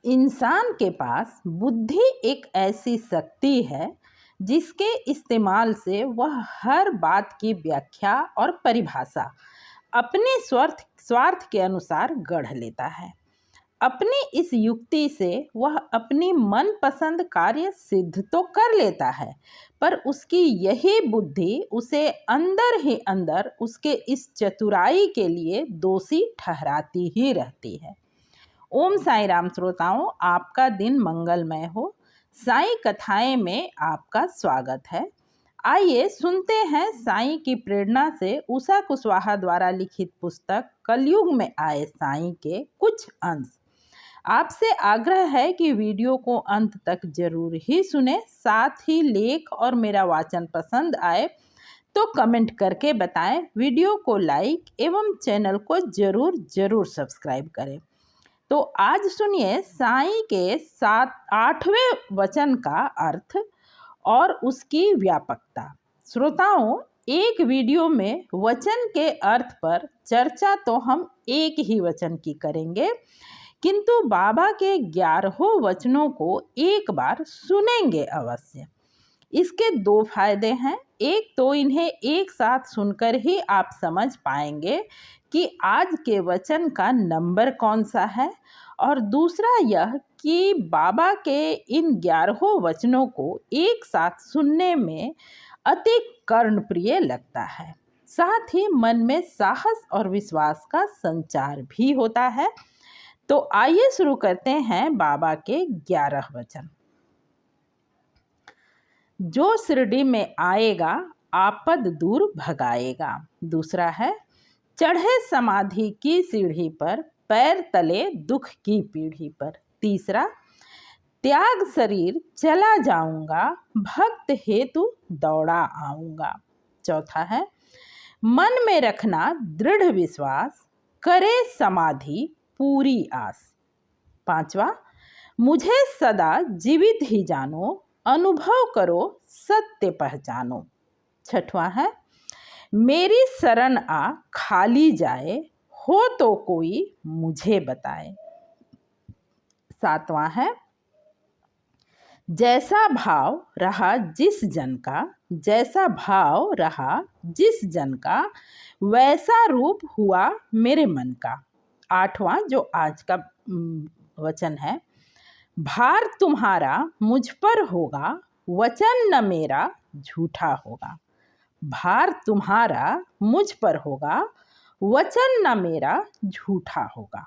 इंसान के पास बुद्धि एक ऐसी शक्ति है जिसके इस्तेमाल से वह हर बात की व्याख्या और परिभाषा अपने स्वार्थ के अनुसार गढ़ लेता है। अपनी इस युक्ति से वह अपनी मनपसंद कार्य सिद्ध तो कर लेता है, पर उसकी यही बुद्धि उसे अंदर ही अंदर उसके इस चतुराई के लिए दोषी ठहराती ही रहती है। ओम साई राम श्रोताओं, आपका दिन मंगलमय हो। साई कथाएं में आपका स्वागत है। आइए सुनते हैं साई की प्रेरणा से उषा कुशवाहा द्वारा लिखित पुस्तक कलयुग में आए साई के कुछ अंश। आपसे आग्रह है कि वीडियो को अंत तक जरूर ही सुने। साथ ही लेख और मेरा वाचन पसंद आए तो कमेंट करके बताएं। वीडियो को लाइक एवं चैनल को जरूर सब्सक्राइब करें। तो आज सुनिए साई के 8वें वचन का अर्थ और उसकी व्यापकता। श्रोताओं, एक वीडियो में वचन के अर्थ पर चर्चा तो हम एक ही वचन की करेंगे, किंतु बाबा के 11 वचनों को एक बार सुनेंगे अवश्य। इसके 2 फायदे हैं। एक तो इन्हें एक साथ सुनकर ही आप समझ पाएंगे कि आज के वचन का नंबर कौन सा है, और दूसरा यह कि बाबा के इन 11 वचनों को एक साथ सुनने में अति कर्णप्रिय लगता है। साथ ही मन में साहस और विश्वास का संचार भी होता है। तो आइए शुरू करते हैं बाबा के 11 वचन। जो शिरडी में आएगा आपद दूर भगाएगा। दूसरा है, चढ़े समाधि की सीढ़ी पर पैर तले दुख की पीढ़ी पर। तीसरा, त्याग शरीर चला जाऊंगा भक्त हेतु दौड़ा आऊंगा। चौथा है, मन में रखना दृढ़ विश्वास करे समाधि पूरी आस। पांचवा, मुझे सदा जीवित ही जानो अनुभव करो सत्य पहचानो। छठवां है, मेरी शरण आ खाली जाए हो तो कोई मुझे बताए। सातवां है, जैसा भाव रहा जिस जन का, जैसा भाव रहा जिस जन का वैसा रूप हुआ मेरे मन का। आठवां जो आज का वचन है, भार तुम्हारा मुझ पर होगा वचन न मेरा झूठा होगा। भार तुम्हारा मुझ पर होगा वचन न मेरा झूठा होगा।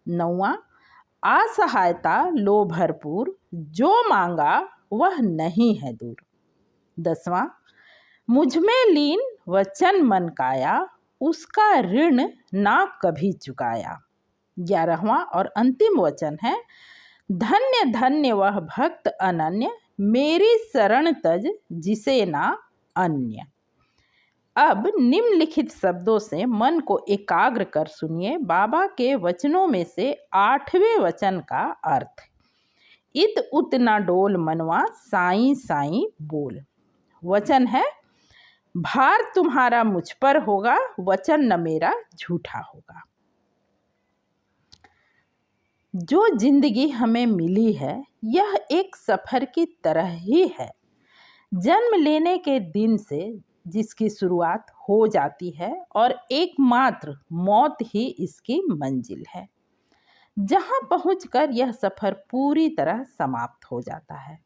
नौवां, असहायता लो भरपूर जो मांगा वह नहीं है दूर। 10वां, मुझ में लीन वचन मन काया उसका ऋण ना कभी चुकाया। 11वां और अंतिम वचन है, धन्य धन्य वह भक्त अनन्य मेरी शरण तज जिसे ना अन्य। अब निम्नलिखित शब्दों से मन को एकाग्र कर सुनिए बाबा के वचनों में से 8वें वचन का अर्थ। इत उत न डोल मनवा साई साई बोल। वचन है, भार तुम्हारा मुझ पर होगा वचन न मेरा झूठा होगा। जो जिंदगी हमें मिली है यह एक सफर की तरह ही है। जन्म लेने के दिन से जिसकी शुरुआत हो जाती है और एकमात्र मौत ही इसकी मंजिल है, जहां पहुंचकर यह सफर पूरी तरह समाप्त हो जाता है।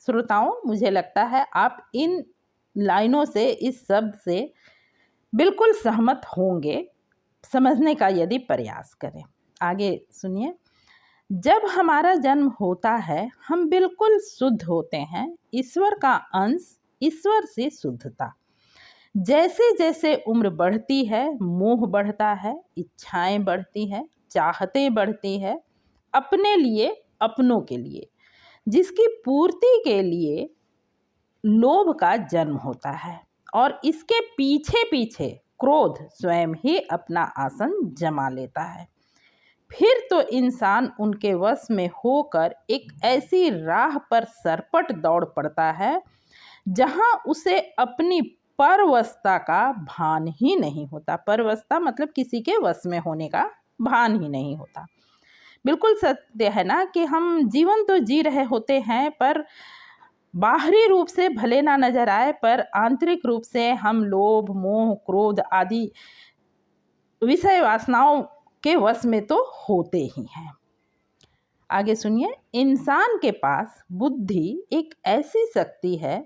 श्रोताओं, मुझे लगता है आप इन लाइनों से, इस शब्द से बिल्कुल सहमत होंगे, समझने का यदि प्रयास करें। आगे सुनिए। जब हमारा जन्म होता है हम बिल्कुल शुद्ध होते हैं, ईश्वर का अंश, ईश्वर से शुद्धता। जैसे जैसे उम्र बढ़ती है मोह बढ़ता है, इच्छाएं बढ़ती हैं, चाहतें बढ़ती है अपने लिए, अपनों के लिए, जिसकी पूर्ति के लिए लोभ का जन्म होता है और इसके पीछे पीछे क्रोध स्वयं ही अपना आसन जमा लेता है। फिर तो इंसान उनके वश में होकर एक ऐसी राह पर सरपट दौड़ पड़ता है जहां उसे अपनी परवशता का भान ही नहीं होता। परवशता मतलब किसी के वश में होने का भान ही नहीं होता। बिल्कुल सत्य है ना कि हम जीवन तो जी रहे होते हैं, पर बाहरी रूप से भले ना नजर आए, पर आंतरिक रूप से हम लोभ, मोह, क्रोध आदि विषय वासनाओं के वश में तो होते ही हैं। आगे सुनिए, इंसान के पास बुद्धि एक ऐसी शक्ति है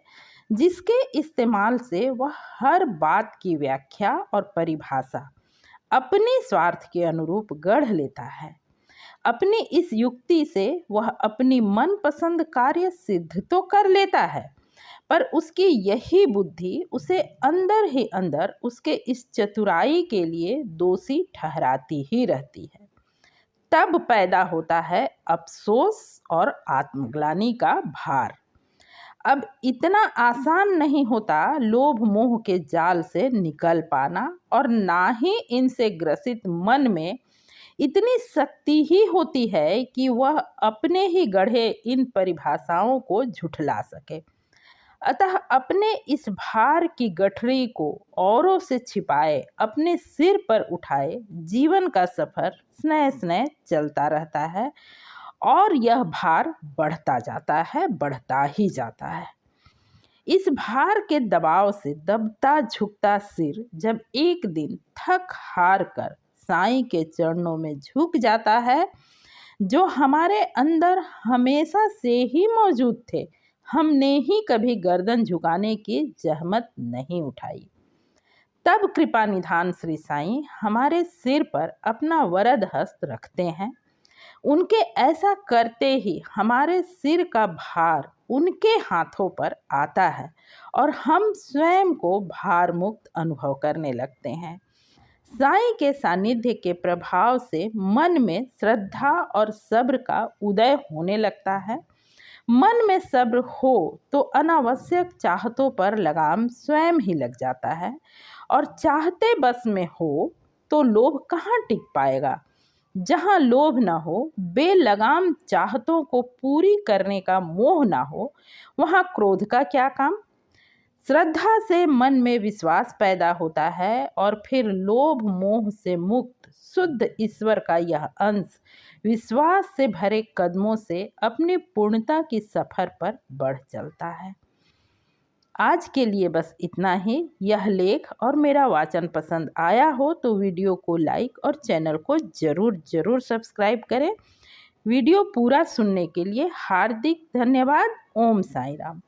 जिसके इस्तेमाल से वह हर बात की व्याख्या और परिभाषा अपने स्वार्थ के अनुरूप गढ़ लेता है। अपनी इस युक्ति से वह अपनी मनपसंद कार्य सिद्ध तो कर लेता है, पर उसकी यही बुद्धि उसे अंदर ही अंदर उसके इस चतुराई के लिए दोषी ठहराती ही रहती है। तब पैदा होता है अफसोस और आत्मग्लानि का भार। अब इतना आसान नहीं होता लोभ मोह के जाल से निकल पाना, और ना ही इनसे ग्रसित मन में इतनी शक्ति ही होती है कि वह अपने ही गढ़े इन परिभाषाओं को झुठला सके। अतः अपने इस भार की गठरी को औरों से छिपाए अपने सिर पर उठाए जीवन का सफर स्नेह स्नेह चलता रहता है, और यह भार बढ़ता जाता है, बढ़ता ही जाता है। इस भार के दबाव से दबता झुकता सिर जब एक दिन थक हार कर साईं के चरणों में झुक जाता है, जो हमारे अंदर हमेशा से ही मौजूद थे, हमने ही कभी गर्दन झुकाने की जहमत नहीं उठाई, तब कृपा निधान श्री साईं हमारे सिर पर अपना वरद हस्त रखते हैं। उनके ऐसा करते ही हमारे सिर का भार उनके हाथों पर आता है और हम स्वयं को भार मुक्त अनुभव करने लगते हैं। साईं के सानिध्य के प्रभाव से मन में श्रद्धा और सब्र का उदय होने लगता है। मन में सब्र हो तो अनावश्यक चाहतों पर लगाम स्वयं ही लग जाता है, और चाहते बस में हो तो लोभ कहाँ टिक पाएगा। जहाँ लोभ न हो, बेलगाम चाहतों को पूरी करने का मोह न हो, वहाँ क्रोध का क्या काम। श्रद्धा से मन में विश्वास पैदा होता है, और फिर लोभ मोह से मुक्त शुद्ध ईश्वर का यह अंश विश्वास से भरे कदमों से अपनी पूर्णता की सफर पर बढ़ चलता है। आज के लिए बस इतना ही। यह लेख और मेरा वाचन पसंद आया हो तो वीडियो को लाइक और चैनल को ज़रूर सब्सक्राइब करें। वीडियो पूरा सुनने के लिए हार्दिक धन्यवाद। ओम साईं राम।